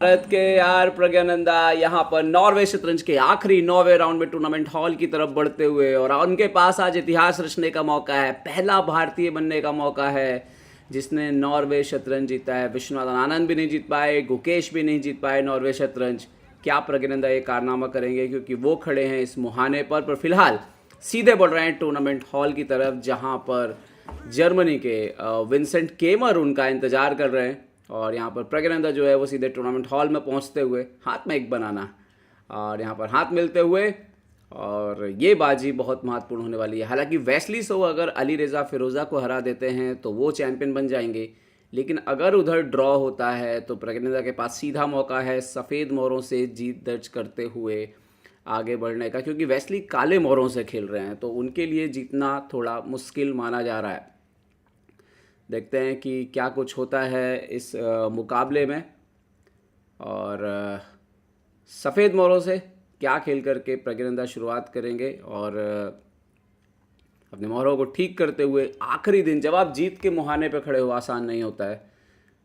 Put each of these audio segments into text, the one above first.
भारत के यार प्रज्ञानंदा यहाँ पर नॉर्वे शतरंज के आखिरी 9वें राउंड में टूर्नामेंट हॉल की तरफ बढ़ते हुए और उनके पास आज इतिहास रचने का मौका है। पहला भारतीय बनने का मौका है जिसने नॉर्वे शतरंज जीता है। विश्वनाथन आनंद भी नहीं जीत पाए, गुकेश भी नहीं जीत पाए नॉर्वे शतरंज। क्या प्रज्ञानंदा ये कारनामा करेंगे, क्योंकि वो खड़े हैं इस मुहाने पर फिलहाल सीधे बढ़ रहे हैं टूर्नामेंट हॉल की तरफ, जहाँ पर जर्मनी के विंसेंट केमर उनका इंतजार कर रहे हैं। और यहाँ पर प्रज्ञानंदा जो है वो सीधे टूर्नामेंट हॉल में पहुँचते हुए हाथ में एक बनाना और यहाँ पर हाथ मिलते हुए, और ये बाजी बहुत महत्वपूर्ण होने वाली है। हालांकि वेस्ली सो अगर अली रेज़ा फिरोज़ा को हरा देते हैं तो वो चैंपियन बन जाएंगे, लेकिन अगर उधर ड्रॉ होता है तो प्रज्ञानंदा के पास सीधा मौका है सफ़ेद मोहरों से जीत दर्ज करते हुए आगे बढ़ने का, क्योंकि वेस्ली काले मोहरों से खेल रहे हैं तो उनके लिए जीतना थोड़ा मुश्किल माना जा रहा है। देखते हैं कि क्या कुछ होता है इस मुकाबले में, और सफ़ेद मोहरों से क्या खेल करके प्रज्ञानंदा शुरुआत करेंगे और अपने मोहरों को ठीक करते हुए आखिरी दिन, जब आप जीत के मुहाने पे खड़े हो आसान नहीं होता है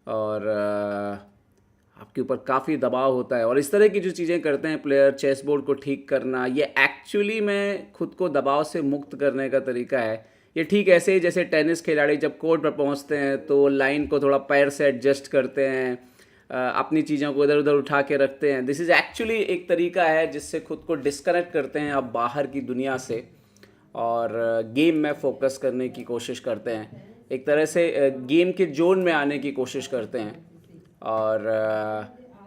और आपके ऊपर काफ़ी दबाव होता है, और इस तरह की जो चीज़ें करते हैं प्लेयर, चेस बोर्ड को ठीक करना, ये एक्चुअली में खुद को दबाव से मुक्त करने का तरीका है। ये ठीक ऐसे ही जैसे टेनिस खिलाड़ी जब कोर्ट पर पहुंचते हैं तो लाइन को थोड़ा पैर से एडजस्ट करते हैं, अपनी चीज़ों को इधर उधर उठा के रखते हैं। दिस इज़ एक्चुअली एक तरीका है जिससे खुद को डिस्कनेक्ट करते हैं आप बाहर की दुनिया से और गेम में फोकस करने की कोशिश करते हैं। एक तरह से गेम के जोन में आने की कोशिश करते हैं, और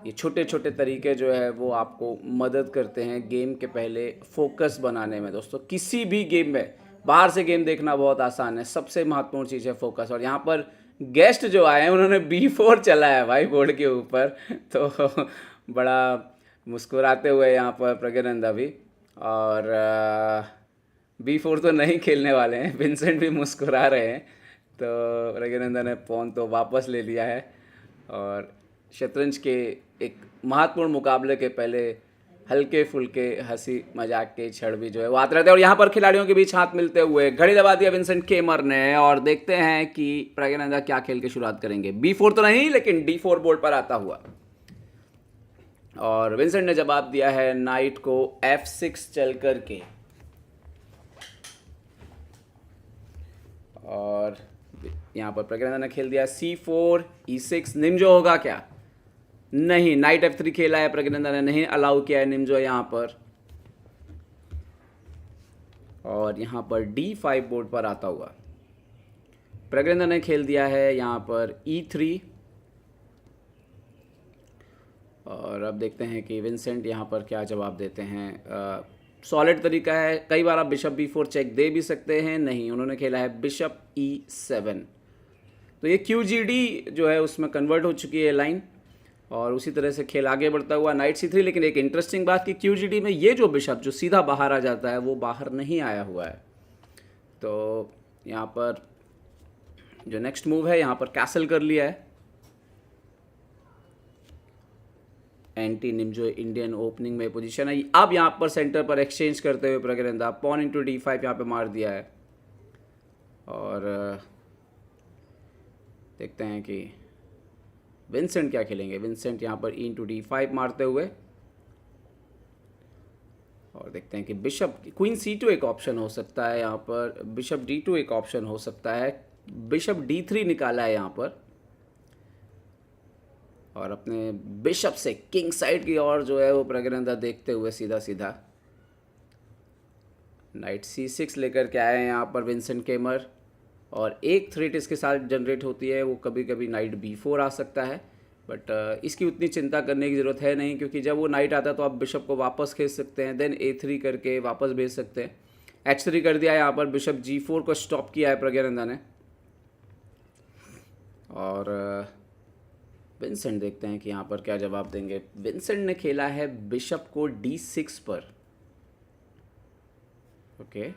ये छोटे छोटे तरीके जो है वो आपको मदद करते हैं गेम के पहले फोकस बनाने में। दोस्तों, किसी भी गेम में बाहर से गेम देखना बहुत आसान है, सबसे महत्वपूर्ण चीज़ है फोकस। और यहाँ पर गेस्ट जो आए हैं उन्होंने B4 चला है भाई बोर्ड के ऊपर, तो बड़ा मुस्कुराते हुए यहाँ पर प्रज्ञानंदा भी, और B4 तो नहीं खेलने वाले हैं। विंसेंट भी मुस्कुरा रहे हैं, तो प्रज्ञानंदा ने पॉन तो वापस ले लिया है और शतरंज के एक महत्वपूर्ण मुकाबले के पहले हल्के फुल्के हंसी मजाक के क्षण भी जो है वो आते रहते हैं। और यहाँ पर खिलाड़ियों के बीच हाथ मिलते हुए घड़ी दबा दिया विंसेंट केमर ने, और देखते हैं कि प्रज्ञानंदा क्या खेल के शुरुआत करेंगे। B4 तो नहीं, लेकिन D4 बोर्ड पर आता हुआ, और विंसेंट ने जवाब दिया है नाइट को F6 चल करके, और यहाँ पर प्रज्ञानंदा ने खेल दिया C4 E6। निम्जो होगा क्या? नहीं, नाइट F3 खेला है प्रज्ञानंदा ने, नहीं अलाउ किया है निम्जो यहाँ पर, और यहाँ पर D5 बोर्ड पर आता हुआ प्रज्ञानंदा ने खेल दिया है यहाँ पर E3। और अब देखते हैं कि विंसेंट यहाँ पर क्या जवाब देते हैं। सॉलिड तरीका है, कई बार आप बिशप B4 चेक दे भी सकते हैं, नहीं उन्होंने खेला है बिशप E7। तो ये QGD जो है उसमें कन्वर्ट हो चुकी है लाइन, और उसी तरह से खेल आगे बढ़ता हुआ नाइट C3। लेकिन एक इंटरेस्टिंग बात कि QGD में ये जो बिशप जो सीधा बाहर आ जाता है वो बाहर नहीं आया हुआ है। तो यहाँ पर जो नेक्स्ट मूव है, यहाँ पर कैसल कर लिया है। एंटी निम्जो इंडियन ओपनिंग में पोजीशन है। अब यहाँ पर सेंटर पर एक्सचेंज करते हुए प्रज्ञानंदा पॉन इंटू D5 यहाँ पे मार दिया है, और देखते हैं कि विंसेंट क्या खेलेंगे। विंसेंट यहाँ पर E इंटू D5 मारते हुए, और देखते हैं कि बिशप क्वीन C2 एक ऑप्शन हो सकता है, यहाँ पर बिशप D2 एक ऑप्शन हो सकता है। बिशप D3 निकाला है यहाँ पर, और अपने बिशप से किंग साइड की ओर जो है वो प्रज्ञानंदा देखते हुए सीधा सीधा नाइट C6 लेकर के आए हैं यहाँ पर विंसेंट केमर, और एक थ्रेट इसके साथ जनरेट होती है, वो कभी कभी नाइट B4 आ सकता है, बट इसकी उतनी चिंता करने की ज़रूरत है नहीं, क्योंकि जब वो नाइट आता है तो आप बिशप को वापस खींच सकते हैं, देन A3 करके वापस भेज सकते हैं। H3 कर दिया यहाँ पर, बिशप G4 को स्टॉप किया है प्रज्ञानंदा ने, और विंसेंट देखते हैं कि यहाँ पर क्या जवाब देंगे। विंसेंट ने खेला है बिशप को D6 पर, ओके,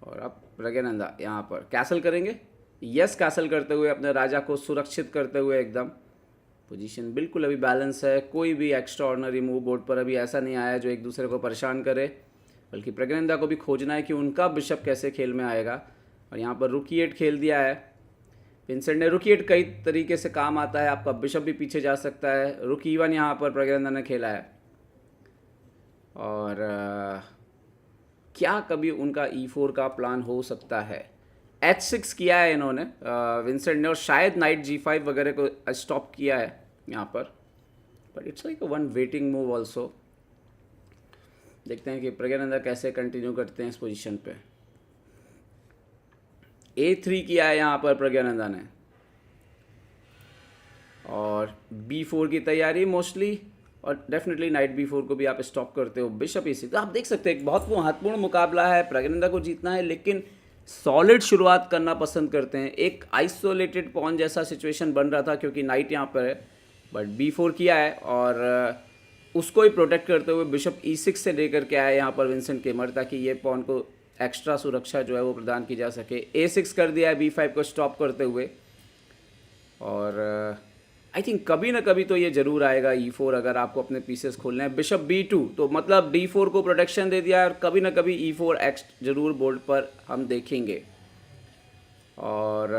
और अब प्रज्ञानंदा यहाँ पर कैसल करेंगे। यस, कैसल करते हुए अपने राजा को सुरक्षित करते हुए एकदम। पोजीशन बिल्कुल अभी बैलेंस है, कोई भी एक्स्ट्रा ऑर्डिनरी मूव बोर्ड पर अभी ऐसा नहीं आया जो एक दूसरे को परेशान करे, बल्कि प्रज्ञानंदा को भी खोजना है कि उनका बिशप कैसे खेल में आएगा। और यहाँ पर रूक E8 खेल दिया है, विंसेंट ने रुक E8 कई तरीके से काम आता है, आपका बिशप भी पीछे जा सकता है। रुक E1 यहाँ पर प्रज्ञानंदा ने खेला है, और क्या कभी उनका E4 का प्लान हो सकता है? H6 किया है इन्होंने विंसेंट ने, और शायद नाइट G5 वगैरह को स्टॉप किया है यहाँ पर, but it's like one waiting move also. देखते हैं कि प्रज्ञानंदा कैसे कंटिन्यू करते हैं इस पोजीशन पे। A3 किया है यहाँ पर प्रज्ञानंदा ने, और B4 की तैयारी मोस्टली, और डेफिनेटली नाइट B4 को भी आप स्टॉप करते हो। बिशप E6, तो आप देख सकते हैं एक बहुत महत्वपूर्ण मुकाबला है, प्रज्ञानंदा को जीतना है, लेकिन सॉलिड शुरुआत करना पसंद करते हैं। एक आइसोलेटेड पॉन जैसा सिचुएशन बन रहा था क्योंकि नाइट यहाँ पर है, बट B4 किया है और उसको ही प्रोटेक्ट करते हुए बिशप E6 से लेकर के आया यहाँ पर विंसेंट केमर, ताकि ये पॉन को एक्स्ट्रा सुरक्षा जो है वो प्रदान की जा सके। A6 कर दिया है B5 को स्टॉप करते हुए, और आई थिंक कभी ना कभी तो ये जरूर आएगा E4 अगर आपको अपने पीसेस खोलने हैं। बिशप B2, तो मतलब D4 को प्रोटेक्शन दे दिया है, और कभी ना कभी E4 एक्स जरूर बोर्ड पर हम देखेंगे। और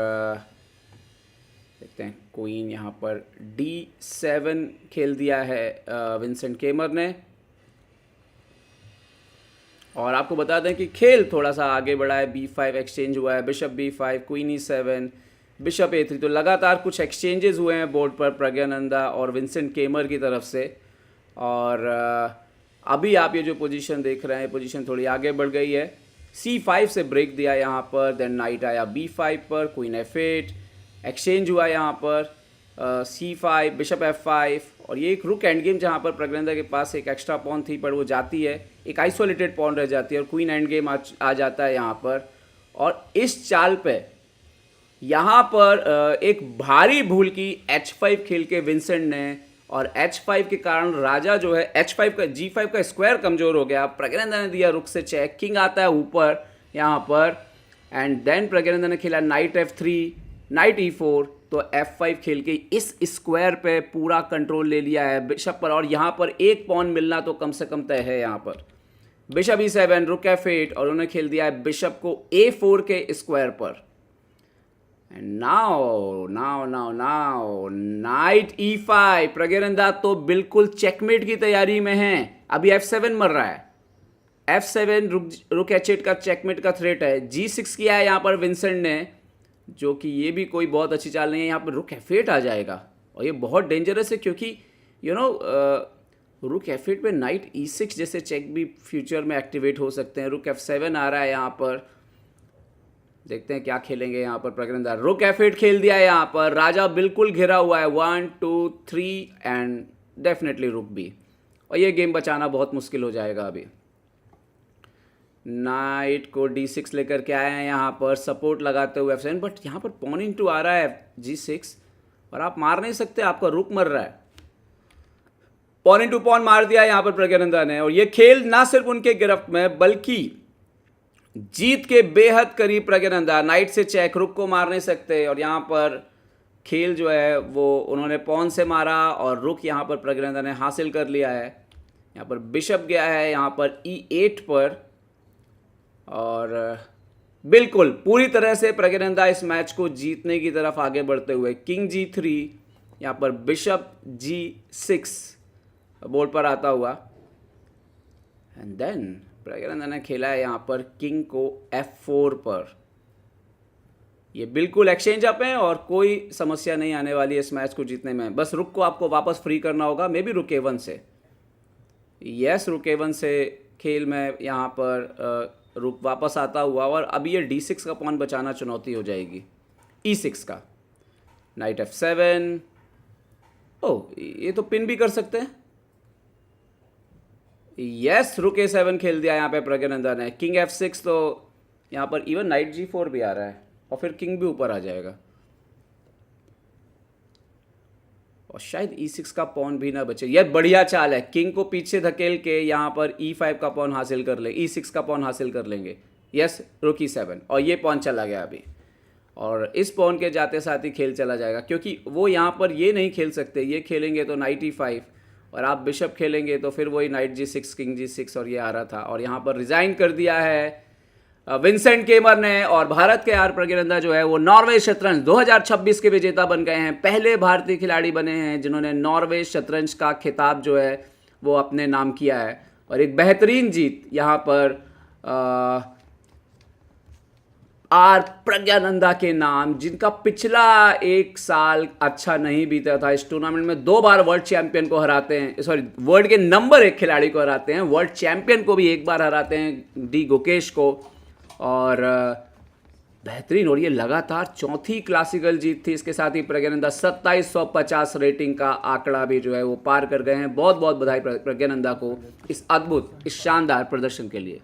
देखते हैं, क्वीन यहाँ पर D7 खेल दिया है विंसेंट केमर ने, और आपको बता दें कि खेल थोड़ा सा आगे बढ़ा है। B5 एक्सचेंज हुआ है, bishop B5, queen E7, bishop A3, तो लगातार कुछ एक्सचेंजेस हुए हैं बोर्ड पर प्रज्ञानंदा और विंसेंट केमर की तरफ से। और अभी आप ये जो पोजीशन देख रहे हैं, पोजीशन थोड़ी आगे बढ़ गई है। C5 से ब्रेक दिया यहाँ पर, देन नाइट आया B5 पर, क्वीन F8 एक्सचेंज हुआ यहाँ पर, C5, बिशप F5, और ये एक रुक एंड गेम जहाँ पर प्रज्ञानंदा के पास एक एक्स्ट्रा पॉन थी पर वो जाती है, एक आइसोलेटेड पॉन रह जाती है, और क्वीन एंड गेम आ जाता है यहाँ पर। और इस चाल पे यहाँ पर एक भारी भूल की H5 खेल के विंसेंट ने, और H5 के कारण राजा जो है H5 का G5 का स्क्वायर कमजोर हो गया। प्रज्ञानंदा ने दिया रुक से चेक, किंग आता है ऊपर यहाँ पर, एंड देन प्रज्ञानंदा ने खेला नाइट F3, नाइट E4, तो F5 खेल के इस स्क्वायर पे पूरा कंट्रोल ले लिया है बिशप पर, और यहाँ पर एक पॉन मिलना तो कम से कम तय है। यहाँ पर बिशप E7, रुक F8, और उन्होंने खेल दिया है बिशप को A4 के स्क्वायर पर। And now night E5, Praggnanandhaa तो बिल्कुल चेकमेट की तैयारी में है। अभी F7 मर रहा है, F7 रुक H8 का चेकमेट का थ्रेट है। G6 किया है यहाँ पर विंसेंट ने, जो कि ये भी कोई बहुत अच्छी चाल नहीं है। यहाँ पर रुक F8 आ जाएगा, और ये बहुत डेंजरस है क्योंकि रुक F8 पे नाइट E6 जैसे चेक भी फ्यूचर में एक्टिवेट हो सकते हैं। रुक F7 आ रहा है यहाँ पर, देखते हैं क्या खेलेंगे यहाँ पर प्रज्ञानंदा। रुक F8 खेल दिया है यहाँ पर, राजा बिल्कुल घिरा हुआ है, 1 2 3 एंड डेफिनेटली रुक भी, और ये गेम बचाना बहुत मुश्किल हो जाएगा। अभी नाइट को D6 लेकर के आए हैं यहाँ पर, सपोर्ट लगाते हुए F7, बट यहाँ पर पॉन इन टू आ रहा है G6, और आप मार नहीं सकते, आपका रुक मर रहा है। पॉन इन टू पॉन मार दिया यहाँ पर प्रज्ञानंदा ने, और ये खेल ना सिर्फ उनके गिरफ्त में बल्कि जीत के बेहद करीब प्रज्ञानंदा। नाइट से चेक, रुक को मार नहीं सकते, और यहाँ पर खेल जो है वो उन्होंने पॉन से मारा, और रुक यहाँ पर प्रज्ञानंदा ने हासिल कर लिया है। यहाँ पर बिशप गया है यहाँ पर E8 पर, और बिल्कुल पूरी तरह से प्रज्ञानंदा इस मैच को जीतने की तरफ आगे बढ़ते हुए। किंग G3, यहाँ पर बिशप G6 बोर्ड पर आता हुआ, एंड देन प्रज्ञानंदा ने खेला है यहाँ पर किंग को F4 पर। ये बिल्कुल एक्सचेंज अप है और कोई समस्या नहीं आने वाली है इस मैच को जीतने में। बस रुक को आपको वापस फ्री करना होगा, मे बी रुक A1 से। यस, रुक A1 से खेल में यहाँ पर रुक वापस आता हुआ, और अभी ये D6 का पॉन बचाना चुनौती हो जाएगी। E6 का नाइट F7, ओह ये तो पिन भी कर सकते हैं। यस, रुक A7 खेल दिया यहाँ पे प्रज्ञानंदा ने। किंग F6, तो यहाँ पर इवन नाइट G4 भी आ रहा है, और फिर किंग भी ऊपर आ जाएगा, और शायद E6 का पॉन भी ना बचे। यह बढ़िया चाल है, किंग को पीछे धकेल के यहाँ पर E5 का पॉन हासिल कर ले, E6 का पॉन हासिल कर लेंगे। यस, रुक E7, और ये पॉन चला गया अभी, और इस पॉन के जाते साथ ही खेल चला जाएगा, क्योंकि वो यहाँ पर ये नहीं खेल सकते। ये खेलेंगे तो नाइट E5, और आप बिशप खेलेंगे तो फिर वही नाइट G6, किंग G6, और ये आ रहा था। और यहाँ पर रिज़ाइन कर दिया है विंसेंट केमर ने, और भारत के आर प्रज्ञानंदा जो है वो नॉर्वे शतरंज 2026 के विजेता बन गए हैं। पहले भारतीय खिलाड़ी बने हैं जिन्होंने नॉर्वे शतरंज का खिताब जो है वो अपने नाम किया है। और एक बेहतरीन जीत यहाँ पर आर प्रज्ञानंदा के नाम, जिनका पिछला एक साल अच्छा नहीं बीता था। इस टूर्नामेंट में 2 बार वर्ल्ड चैंपियन को हराते हैं, सॉरी वर्ल्ड के नंबर 1 खिलाड़ी को हराते हैं, वर्ल्ड चैंपियन को भी एक बार हराते हैं, डी गुकेश को। और बेहतरीन, और ये लगातार चौथी क्लासिकल जीत थी। इसके साथ ही प्रज्ञानंदा 2750 रेटिंग का आंकड़ा भी जो है वो पार कर गए हैं। बहुत बहुत बधाई प्रज्ञानंदा को इस अद्भुत, इस शानदार प्रदर्शन के लिए।